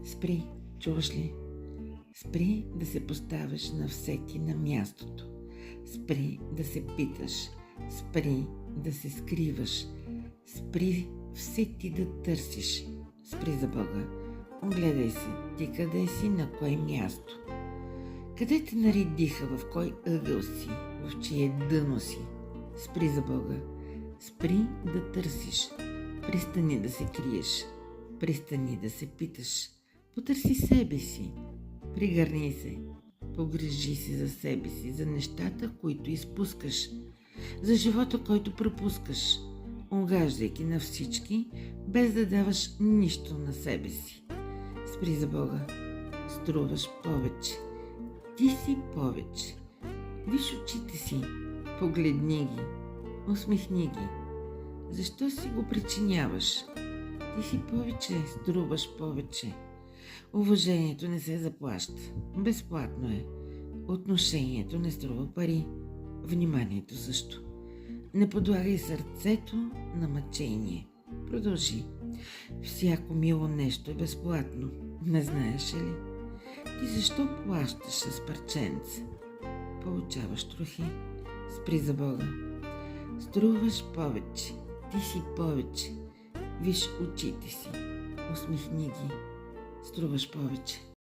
Спри, чуваш ли? Спри да се поставяш на всеки на мястото. Спри да се питаш. Спри да се скриваш. Спри все ти да търсиш. Спри за Бога. Огледай се. Ти къде си, на кое място? Къде те наредиха, в кой ъгъл си, в чие дъно си? Спри за Бога. Спри да търсиш. Пристани да се криеш. Пристани да се питаш. Потърси себе си. Пригърни се. Погрижи се за себе си, за нещата, които изпускаш, за живота, който пропускаш, угаждайки на всички, без да даваш нищо на себе си. Спри за Бога. Струваш повече. Ти си повече. Виж очите си. Погледни ги. Усмихни ги. Защо си го причиняваш? Ти си повече. Струваш повече. Уважението не се заплаща. Безплатно е. Отношението не струва пари. Вниманието също. Не подлагай сърцето на мъчение. Продължи. Всяко мило нещо е безплатно. Не знаеш ли? Ти защо плащаш с парченце? Получаваш трохи. Спри за Бога. Струваш повече. Ти си повече. Виж очите си. Усмихни ги. Струваш повече.